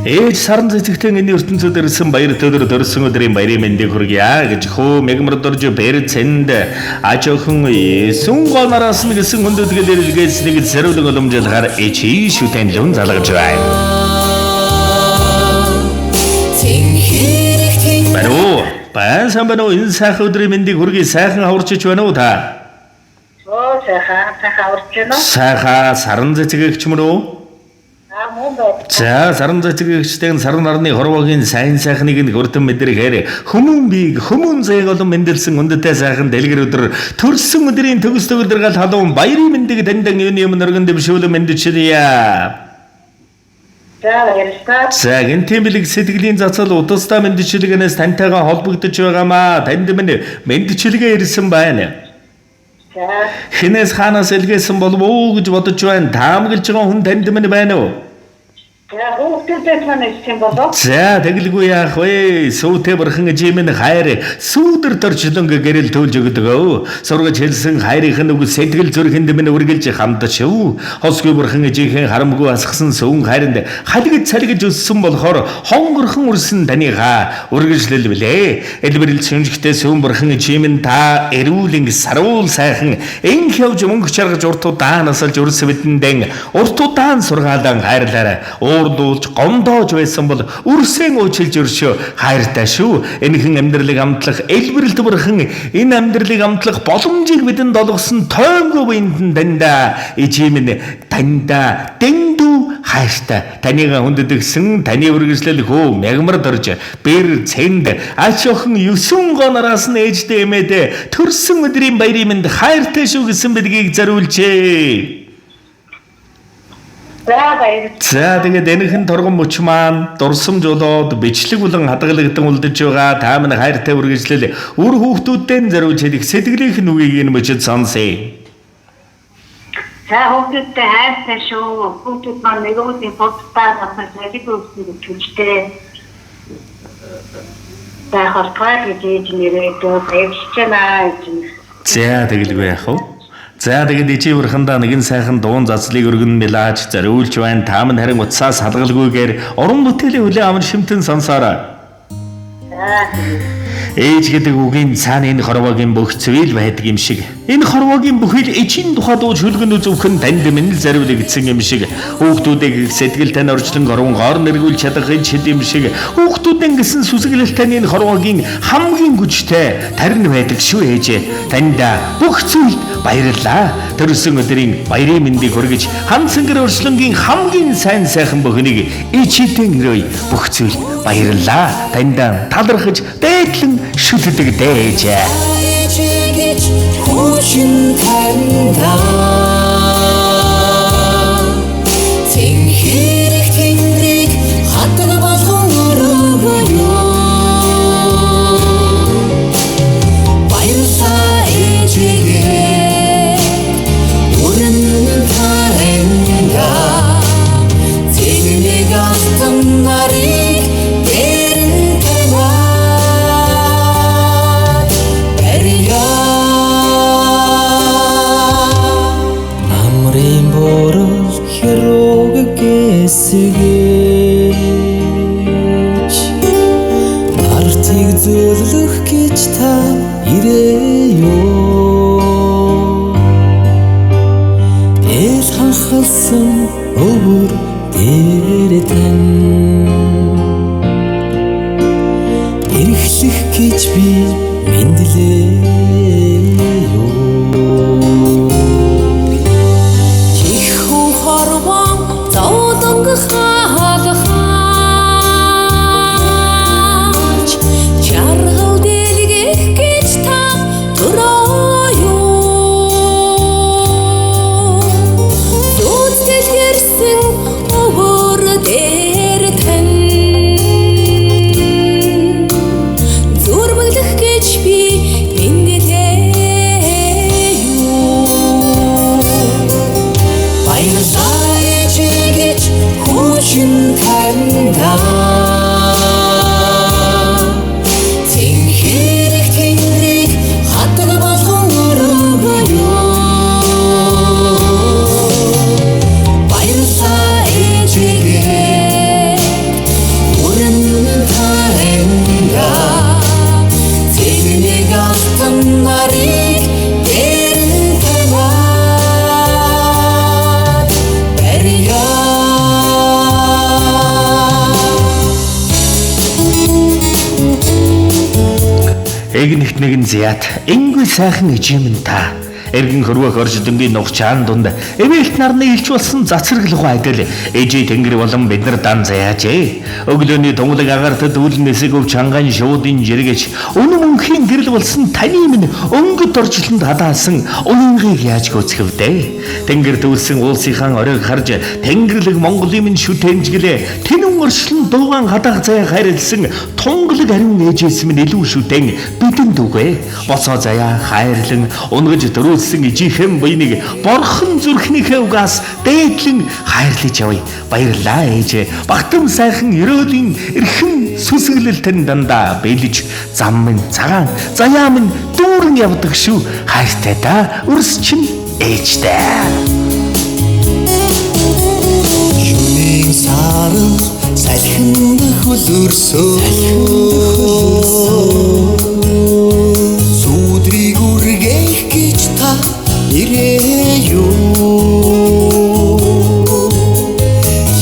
ээж саран цэцэгтэн энэ ертөнцөд ирсэн баяр төдөр төрсөн өдрийн баярын мэндийг хүргье гэж хөө мегмар дорж бэр цэнд ажиохын сүнгонараас нь гэсэн хүндэтгэл илгээс нэг зэрүүлэг боломжлохоор ээчи шүтэн лун залгаж байна. Баруу байсан байна уу энэ сайхан өдрийн мэндийг хүргье сайхан хаварчиж байна уу та? сайхан хаварч байна. Сайхан саран цэцэгч мөн үү? За саран цэцэгчдийн саран нарны хорвогийн сайн сайхныг нь хүртэн мэдрэхээр хүмүүн зээг олон мэндэлсэн үндэтэй сайхан дэлгэр өдөр төрсөн өдрийн төгс төгөлдөр гал халуун баярын мэндийг дандан юм нөргөн дэвшүүлэн мэндчилье. За энэ тэмбэлэг сэтгэлийн зацал удастаа мэндчилгэнээс тантайгаа холбогдож байгаамаа танд минь мэндчилгээ ирсэн байна. Хинээс хаанаас илгээсэн болов уу гэж бодож байна. Таамаглаж байгаа хүн танд минь байна уу? За тэгэлгүй яах вэ? Сүүтэй бурхан жимэн хайр сүүдэр төрчлөнг гэрэл төлж өгдөг. Сургаж хэлсэн хайрынх нь үг сэтгэл зүрхэнд минь үргэлж хамтаж өв. Хосгүй бурхан жинхэнэ харамгүй асгсан сүүн хайранд халигж цалгиж өссөн болохоор хонгорхон үрсэн таныхаа үргэлжлэл билээ. Элбэрэл шинжтэй сүүн бурхан жимэн та эрүүлэн саруул сайхан энх явж мөнгө чаргаж уртудаа насалж өрс бидэндэн уртудаан сургаалan хайрлаарай. Урдуулж гомдоож байсан бол үрсэн уучлж өршөө хайртай шүү. Энэхэн амьдралыг амтлах элбэрэлт бурхан энэ амьдралыг амтлах боломжийг бидэнд олгосон тоймгүй биенд дандаа ижимэн танда дэндүү хайртай танийг хүнддэгсэн таны үргэлжлэл хөө мягмар дорж бэр цэнд ач охин 9 гонораас нь ээжтэй эмээдээ төрсөн өдрийн баярын мэнд хайртай шүү гэсэн бидгийг зариулжээ. За тэгээд энэхэн торгон мөч маань дурсамж болоод бичлэг болон хадгалагдсан үлдэж байгаа та минь хайртай үргэлжлэл үр хүүхдүүдтэй зориулж хэлэх сэтгэлийнх нь үгийг энэ мөчөд сонсъё. За хүүхдүүдтэй хайртай шүү. Хүүхдүүд маань нэгэн фототаа авах зэрэг үүсгэж төлжтэй. За хортгой гэж нэрээд баярлж байна. За тэгэлгүй яах вэ? За тэгээд ичи өрхөндөө нэгэн сайхан дуун заслыг өргөн мэлааж зориулж байна. Та минь харин утсаас хадгалгүйгээр уран бүтээлийн хүлээн аван шимтэн сонсоорой. Ээж гэдэг үгийн цаана энэ хорвогийн бүх зүйл байдаг юм шиг. Энэ хорвогийн бүхэл эчийн тухай дууж хөлгөн үзвхэн танд минь л зариулагдсан юм шиг. Хүүхдүүдийг сэтгэл тань орчлон горон гоор нэргүүлж чадах хэл юм шиг. Хүүхдүүдэн гэсэн сүсгэлэл тань энэ хорвогийн хамгийн хүчтэй тарин байдаг шүү ээжээ. Танда бүх зүйл баярлалаа. Төрсөн өдрийн баярын мэндийг хүргэж хансангэр өршлөнгийн хамгийн сайн сайхан бүхнийг ичитэн өрөө бүх зүйл баярлалаа. Танда талархаж дээдлэн шүлдэг дээжээ. Хүчин танда Тэнхэрэг тэнгэрийг хатаг болгон өрөөгөө Баярлалаа ээжигээ Өрн тарэнга Тэнэг алтан нарыг дэрэн таваад Барья Намрын борол хэрэг гэсгэж Нартыг зөвлөх гэж та ирээё Эл ханхалсан өвөр дээр тань Эрхлэх гэж би мэдлээё Чихүү хорвоо зовлонг хаалгаач Чаргал дэлгэх гэж та төрөөё Зүуд дэлгэрсэн өвөр дээр тань Зүрмэглэх гэж би мэдлээё Баярлалаа ээжигээ хүчин танда Тэнхэрэг тэнгэрийг хатаг болгон өрөөгөө Баярлалаа ээжигээ нэгэн зяат энгүй сайхан ижимэн та. Эргэн хөрвөх орж дөнгөний нухчаан дунд эвэлт нарны илч болсон цацраглах айдал ээжи тэнгэр болон бид нар дан заяажээ. Өглөөний тунгалаг агартад үүлэн нэсэг өв чанган шуудын жиргэж өнөө мөнхийн гэрэл болсон таны минь өнгөт орчлонд хадаасан уянгийг яаж гүйцэхвдэ. Тэнгэр дүүрсэн уулсынхаа оройг харж тэнгэрлэг Монголын минь шүтэнжгэлээ тэнэн орчлон дуугаан хадаах заяа хайрлсан тунгалаг ариун ээжээс минь илүү шүтэн бидэнд үгүй. Боцоо заяа хайрлан унгаж дөрүүлсэн ижихэн буйныг борхон зүрхнийхээ угаас дээдлэн хайрлаж явъя. Баярлаа ээж. Багтам сайхан өрөөлийн эрхэм сүсгэлэлтэн дандаа бэлж зам минь цагаан заяа минь дүүрэн явдаг шүү. Хайртай да өрс чин ээжтэй. Шүнийн саран салхин хөлөрсөө сүдрийг үргэх гэж та ирээ юу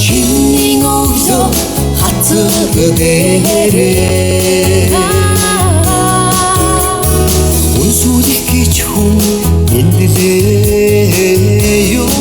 чиний өглөө хацаг дээрээ үнсүүлэх гэж хүн эндлээ юу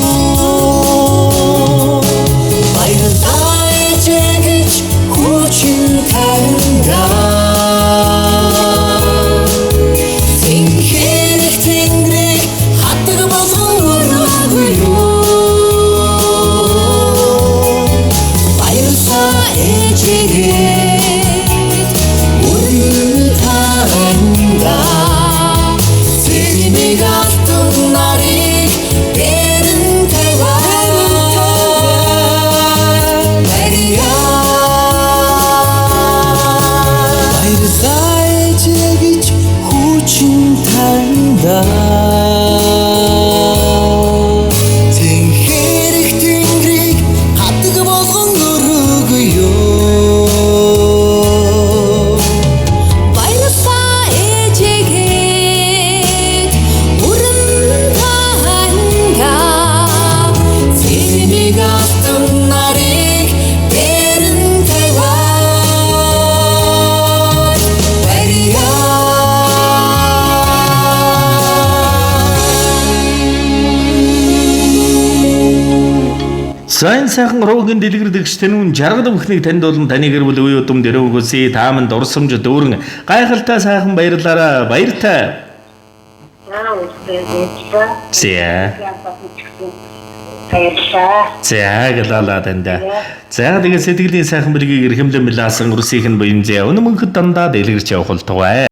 Сайн сайхан руугийн дэлгэрдэгч тэнүүн жаргал бүхнийг танд болон таны гэр бүл үе удам дөрөвгөөсэй тааман дурсамж дүүрэн гайхалтай сайхан баярлаараа баяртай. Зя гэлалаа танда. За тэгээ сэтгэлийн сайхан бэлгийг эрхэмлэн мэлаасан өрсийнх нь буянзаа өнө мөнхөд дандаа дэлгэрч явах болтугай.